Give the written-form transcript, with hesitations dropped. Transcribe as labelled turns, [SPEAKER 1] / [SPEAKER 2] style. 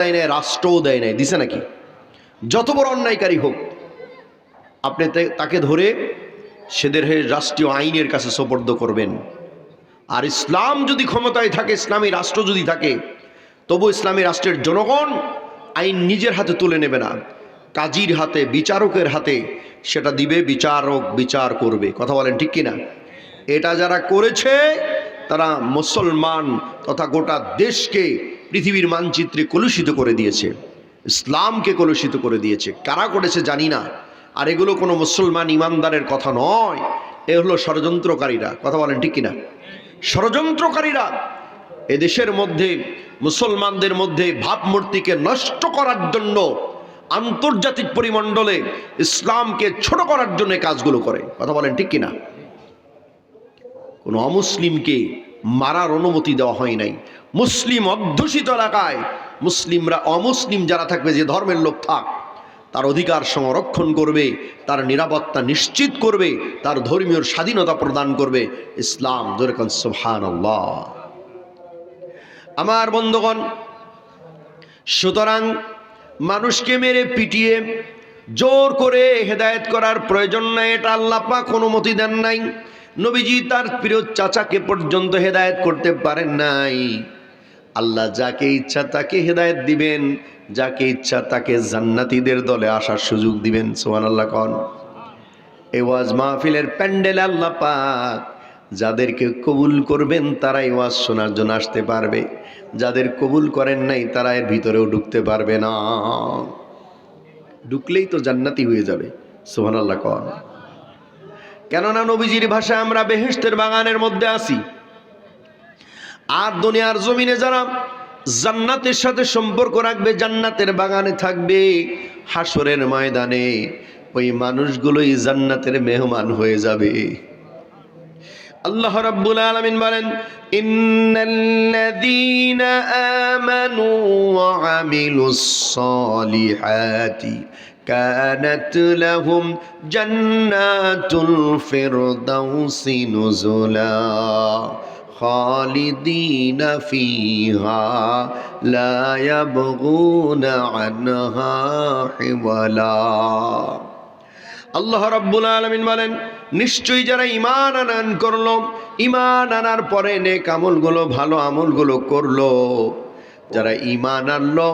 [SPEAKER 1] দেয় নাই, রাষ্ট্রও দেয় নাই, দিছে নাকি? যত বড় অন্যায়কারী হোক আপনি তাকে ধরে সেদের রাষ্ট্রীয় আইনের কাছে সোপর্দ করবেন। আর ইসলাম যদি ক্ষমতায় থাকে, ইসলামী রাষ্ট্র যদি থাকে, তবু ইসলামী রাষ্ট্রের জনগণ আইন নিজের হাতে তুলে নেবে না, কাজীর হাতে, বিচারকের হাতে সেটা দিবে, বিচারক বিচার করবে। কথা বলেন ঠিক কিনা? এটা যারা করেছে তারা মুসলমান তথা গোটা দেশকে পৃথিবীর মানচিত্রে কলুষিত করে দিয়েছে, ইসলামকে কলুষিত করে দিয়েছে। কারা করেছে জানি না, আর এগুলো কোনো মুসলমান ইমানদারের কথা নয়, এ হলো ষড়যন্ত্রকারীরা। কথা বলেন ঠিক কিনা? ষড়যন্ত্রকারীরা এদেশের মধ্যে মুসলমানদের মধ্যে ভাবমূর্তিকে নষ্ট করার জন্য, আন্তর্জাতিক পরিমণ্ডলে ইসলামকে ছোট করার জন্য কাজগুলো করে। কথা বলেন ঠিক কিনা? কোনো অমুসলিমকে মারার অনুমতি দেওয়া হয় নাই। মুসলিম অধ্যুষিত এলাকায় মুসলিমরা, অমুসলিম যারা থাকবে, যে ধর্মের লোক থাক, তার অধিকার সংরক্ষণ করবে, তার নিরাপত্তা নিশ্চিত করবে, তার ধর্মীয় স্বাধীনতা প্রদান করবে ইসলাম। যেরকম সুবহানাল্লাহ। আমার বন্ধুগণ, সুতরাং মানুষকে মেরে পিটিয়ে জোর করে হেদায়েত করার প্রয়োজন নাই, এটা আল্লাহ পাক অনুমতি দেন নাই। নবীজি তার প্রিয় চাচাকে পর্যন্ত হেদায়েত করতে পারেন নাই। আল্লাহ যাকে ইচ্ছা তাকে হেদায়েত দিবেন, যাকে ইচ্ছা তাকে জান্নাতীদের দলে আসার সুযোগ দিবেন। সুবহানাল্লাহ কোন। এই ওয়াজ মাহফিলের প্যান্ডেলে আল্লাহ পাক যাদেরকে কবুল করবেন তারাই ওয়াজ শোনার জন্য আসতে পারবে, যাদের কবুল করেন নাই তারা এর ভিতরেও ঢুকতে পারবে না। ঢুকলেই তো জান্নাতি হয়ে যাবে। সুবহানাল্লাহ কোন। কেননা নবীজির ভাষায় আমরা বেহেশতের বাগানের মধ্যে আছি। আর দুনিয়ার জমিনে যারা জান্নাতের সাথে সম্পর্ক রাখবে, জান্নাতের বাগানে থাকবে, হাসরের ময়দানে ওই মানুষগুলোই জান্নাতের মেহমান হয়ে যাবে। আল্লাহ রাব্বুল আলামিন বলেন, ইন্নাল্লাযীনা আমানু ওয়া আমিলুস সালিহাতি কানাত লাহুম জান্নাতুল ফিরদাউসি নুজুলা খালিদিনা ফিহা লা ইয়াবগুনা আনহা হিওয়ালা। আল্লাহ রাব্বুল আলামিন বলেন, নিশ্চয়ই যারা ঈমান আনয়ন করলো, ঈমান আনার পরে নেক আমলগুলো, ভালো আমলগুলো করলো, যারা ঈমান আনলো